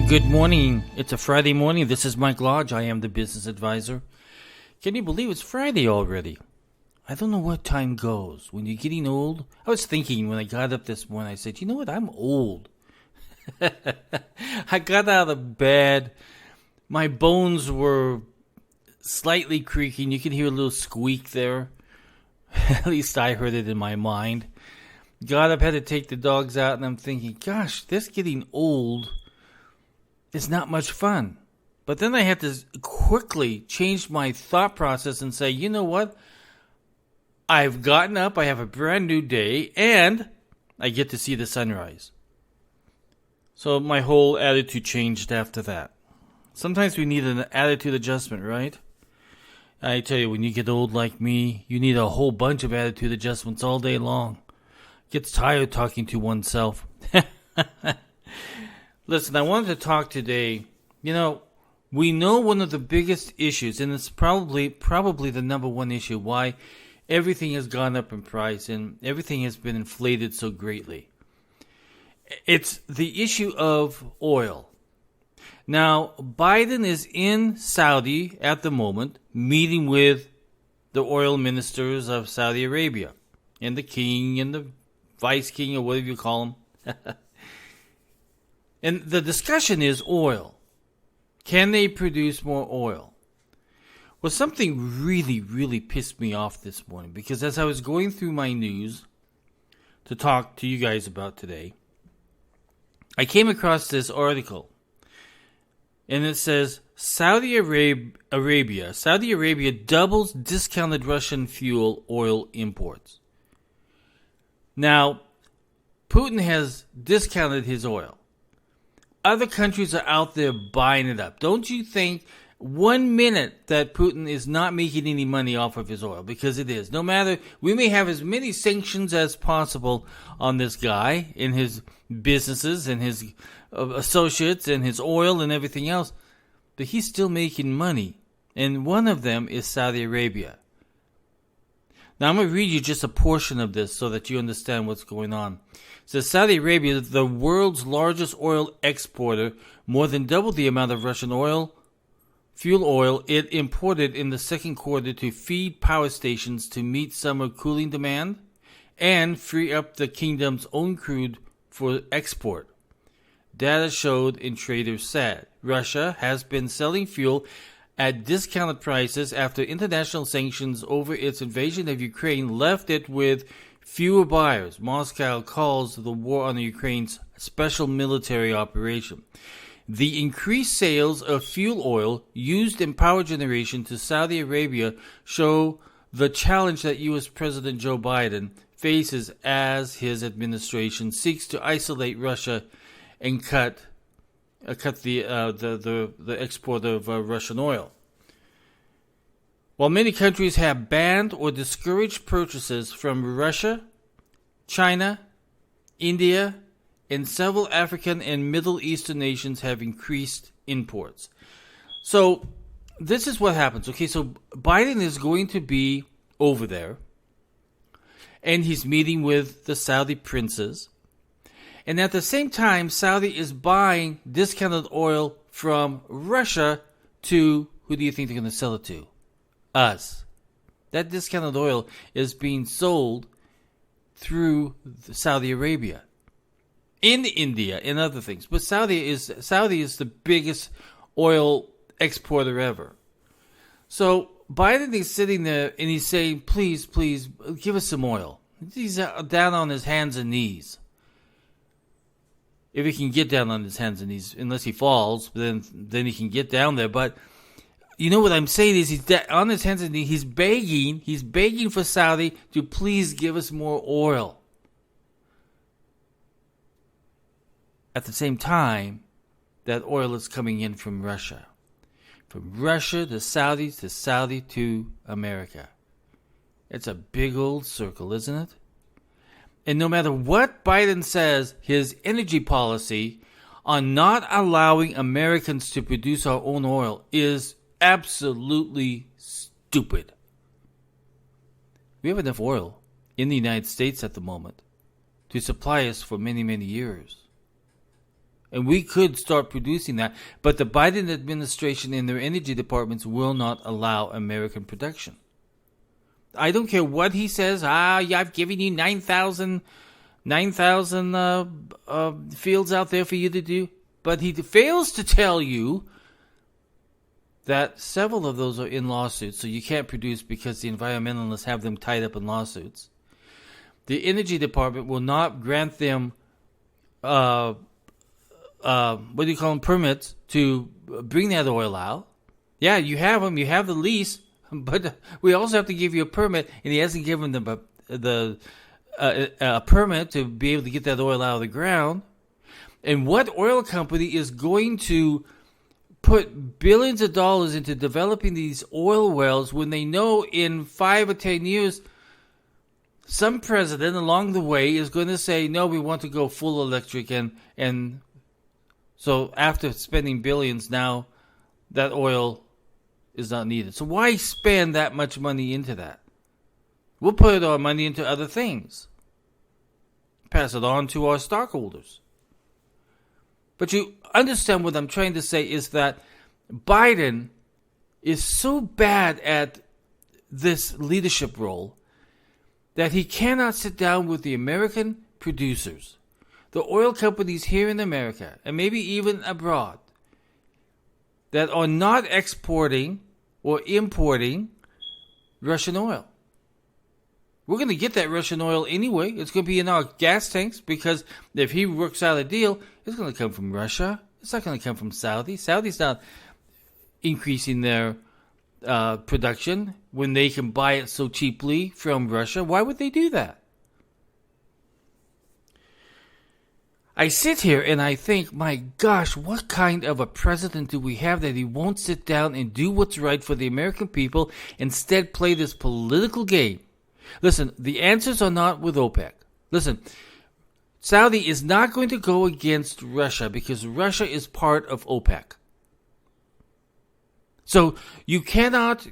Good morning. It's a Friday morning. This is Mike Lodge. I am the business advisor. Can you believe it's Friday already? I don't know what time goes. When you're getting old, I was thinking when I got up this morning, I said, you know what? I'm old. I got out of bed. My bones were slightly creaking. You can hear a little squeak there. At least I heard it in my mind. Got up, had to take the dogs out, and I'm thinking, gosh, this getting old is not much fun. But then I had to quickly change my thought process and say, you know what? I've gotten up, I have a brand new day, and I get to see the sunrise. So my whole attitude changed after that. Sometimes we need an attitude adjustment, right? I tell you, when you get old like me, you need a whole bunch of attitude adjustments all day long. Gets tired talking to oneself. Listen, I wanted to talk today. You know, we know one of the biggest issues, and it's probably the number one issue, why everything has gone up in price and everything has been inflated so greatly. It's the issue of oil. Now, Biden is in Saudi at the moment, meeting with the oil ministers of Saudi Arabia, and the king and the vice king, or whatever you call him. And the discussion is oil. Can they produce more oil? Well, something really, really pissed me off this morning, because as I was going through my news to talk to you guys about today, I came across this article. And it says, Saudi Arabia doubles discounted Russian fuel oil imports. Now, Putin has discounted his oil. Other countries are out there buying it up. Don't you think 1 minute that Putin is not making any money off of his oil? Because it is. No matter, we may have as many sanctions as possible on this guy in his businesses and his associates and his oil and everything else, but he's still making money. And one of them is Saudi Arabia. Now I'm going to read you just a portion of this so that you understand what's going on. It says Saudi Arabia, the world's largest oil exporter, more than doubled the amount of Russian fuel oil it imported in the second quarter to feed power stations to meet summer cooling demand and free up the kingdom's own crude for export. Data showed, and traders said, Russia has been selling fuel at discounted prices after international sanctions over its invasion of Ukraine left it with fewer buyers. Moscow calls the war on Ukraine's special military operation. The increased sales of fuel oil used in power generation to Saudi Arabia show the challenge that U.S. President Joe Biden faces as his administration seeks to isolate Russia and cut the export of Russian oil. While many countries have banned or discouraged purchases from Russia, China, India, and several African and Middle Eastern nations have increased imports. So this is what happens. Okay, so Biden is going to be over there, and he's meeting with the Saudi princes. And at the same time, Saudi is buying discounted oil from Russia to, who do you think they're going to sell it to? Us. That discounted oil is being sold through Saudi Arabia, in India, and other things. But Saudi is the biggest oil exporter ever. So Biden is sitting there and he's saying, please, please, give us some oil. He's down on his hands and knees. If he can get down on his hands and knees, unless he falls, then he can get down there. But you know what I'm saying is he's on his hands and knees. He's begging for Saudi to please give us more oil. At the same time, that oil is coming in from Russia. From Russia to Saudi to America. It's a big old circle, isn't it? And no matter what Biden says, his energy policy on not allowing Americans to produce our own oil is absolutely stupid. We have enough oil in the United States at the moment to supply us for many, many years. And we could start producing that. But the Biden administration and their energy departments will not allow American production. I don't care what he says. Yeah, I've given you 9,000 fields out there for you to do. But he fails to tell you that several of those are in lawsuits, so you can't produce because the environmentalists have them tied up in lawsuits. The energy department will not grant them, permits to bring that oil out. Yeah, you have them, you have the lease, but we also have to give you a permit, and he hasn't given them a permit to be able to get that oil out of the ground. And what oil company is going to put billions of dollars into developing these oil wells when they know in 5 or 10 years some president along the way is going to say, no, we want to go full electric, and so after spending billions, now that oil is not needed. So why spend that much money into that? We'll put our money into other things. Pass it on to our stockholders. But you understand what I'm trying to say is that Biden is so bad at this leadership role that he cannot sit down with the American producers, the oil companies here in America, and maybe even abroad, that are not exporting or importing Russian oil. We're going to get that Russian oil anyway. It's going to be in our gas tanks because if he works out a deal, it's going to come from Russia. It's not going to come from Saudi. Saudi's not increasing their production when they can buy it so cheaply from Russia. Why would they do that? I sit here and I think, my gosh, what kind of a president do we have that he won't sit down and do what's right for the American people, instead play this political game? Listen, the answers are not with OPEC. Listen, Saudi is not going to go against Russia because Russia is part of OPEC. So you cannot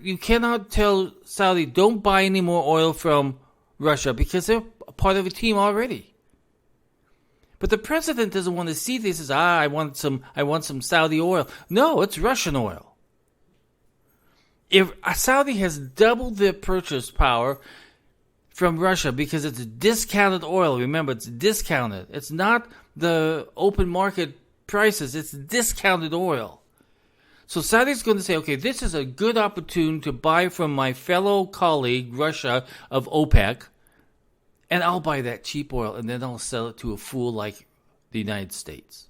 tell Saudi, don't buy any more oil from Russia because they're part of a team already. But the president doesn't want to see this as, I want some Saudi oil. No, it's Russian oil. If Saudi has doubled their purchase power from Russia because it's discounted oil. Remember, it's discounted. It's not the open market prices. It's discounted oil. So Saudi's going to say, okay, this is a good opportunity to buy from my fellow colleague, Russia, of OPEC, and I'll buy that cheap oil, and then I'll sell it to a fool like the United States.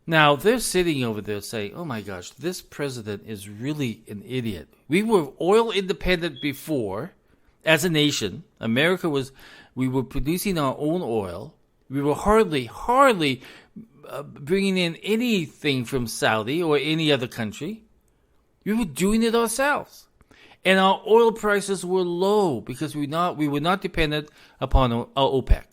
Now, they're sitting over there saying, oh my gosh, this president is really an idiot. We were oil independent before. As a nation, we were producing our own oil. We were hardly bringing in anything from Saudi or any other country. We were doing it ourselves. And our oil prices were low because we were not dependent upon OPEC.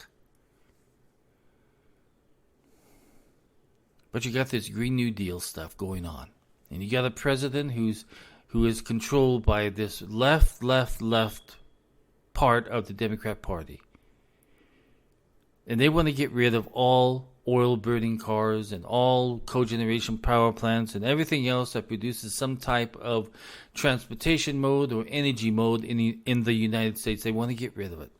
But you got this Green New Deal stuff going on. And you got a president who is controlled by this left part of the Democrat Party. And they want to get rid of all oil-burning cars and all cogeneration power plants and everything else that produces some type of transportation mode or energy mode in the United States. They want to get rid of it.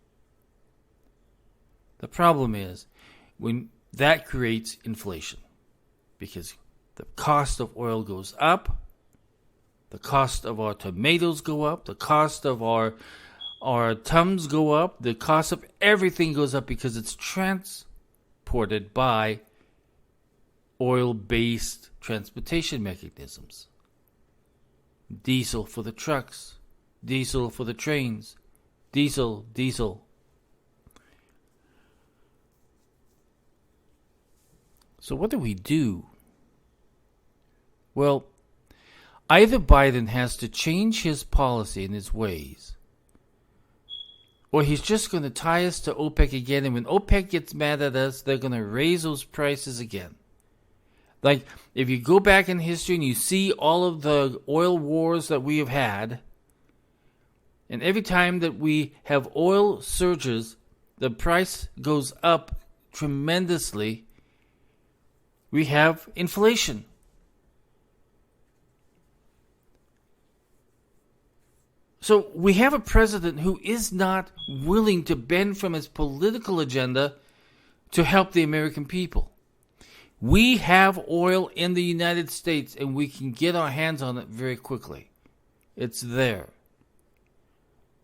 The problem is when that creates inflation because the cost of oil goes up, the cost of our tomatoes go up, the cost of our Tums go up, the cost of everything goes up because it's transported by oil-based transportation mechanisms. Diesel for the trucks, diesel for the trains, diesel. So what do we do? Well, either Biden has to change his policy and his ways, or he's just going to tie us to OPEC again, and when OPEC gets mad at us, they're going to raise those prices again. Like, if you go back in history and you see all of the oil wars that we have had, and every time that we have oil surges, the price goes up tremendously, we have inflation. So we have a president who is not willing to bend from his political agenda to help the American people. We have oil in the United States and we can get our hands on it very quickly. It's there.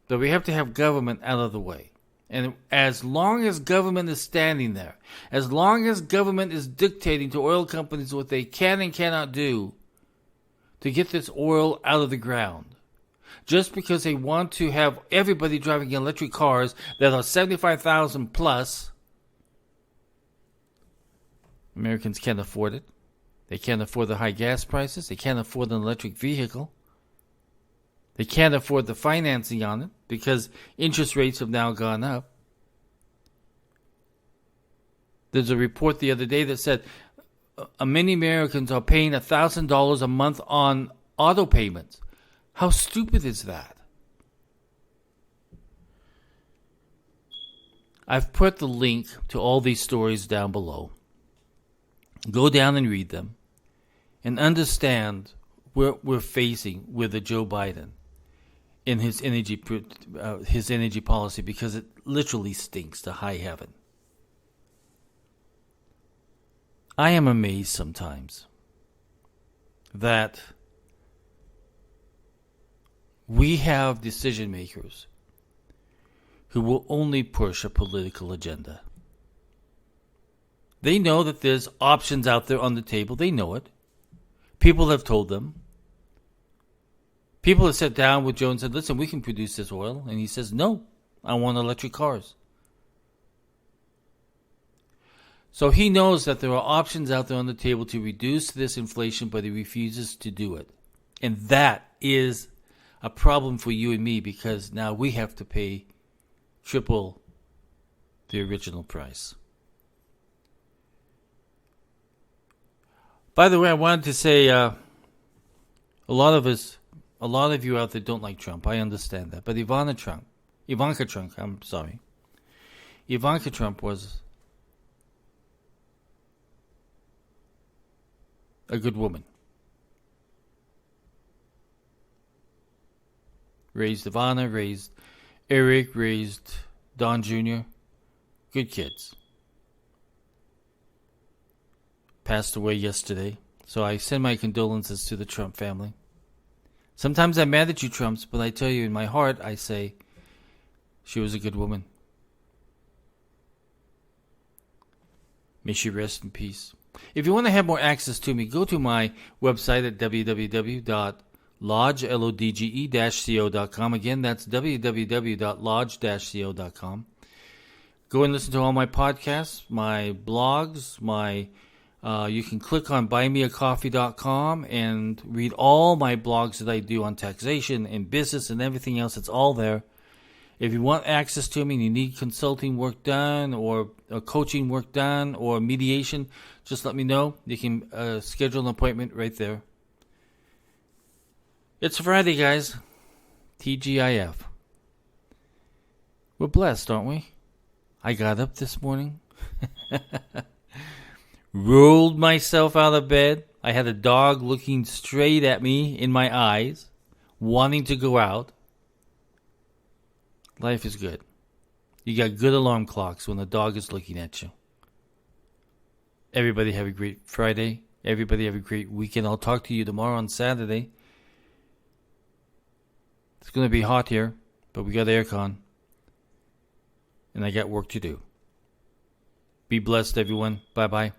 But we have to have government out of the way. And as long as government is standing there, as long as government is dictating to oil companies what they can and cannot do to get this oil out of the ground, just because they want to have everybody driving electric cars that are 75,000 plus, Americans can't afford it. They can't afford the high gas prices. They can't afford an electric vehicle. They can't afford the financing on it because interest rates have now gone up. There's a report the other day that said many Americans are paying $1,000 a month on auto payments. How stupid is that? I've put the link to all these stories down below. Go down and read them and understand what we're facing with the Joe Biden in his energy policy, because it literally stinks to high heaven. I am amazed sometimes that we have decision makers who will only push a political agenda. They know that there's options out there on the table. They know it. People have told them. People have sat down with Joe and said, listen, we can produce this oil. And he says, no, I want electric cars. So he knows that there are options out there on the table to reduce this inflation, but he refuses to do it. And that is a problem for you and me, because now we have to pay triple the original price. By the way, I wanted to say a lot of you out there don't like Trump. I understand that. But Ivanka Trump was a good woman. Raised Ivana, raised Eric, raised Don Jr. Good kids. Passed away yesterday. So I send my condolences to the Trump family. Sometimes I'm mad at you, Trumps, but I tell you in my heart, I say, she was a good woman. May she rest in peace. If you want to have more access to me, go to my website at www.lodge-co.com. Again, that's www.lodge-co.com. Go and listen to all my podcasts, my blogs, you can click on buymeacoffee.com and read all my blogs that I do on taxation and business and everything else. It's all there. If you want access to me and you need consulting work done or coaching work done or mediation, just let me know. You can schedule an appointment right there. It's Friday, guys. TGIF. We're blessed, aren't we? I got up this morning. Rolled myself out of bed. I had a dog looking straight at me in my eyes, wanting to go out. Life is good. You got good alarm clocks when the dog is looking at you. Everybody have a great Friday. Everybody have a great weekend. I'll talk to you tomorrow on Saturday. It's going to be hot here, but we got aircon. And I got work to do. Be blessed, everyone. Bye-bye.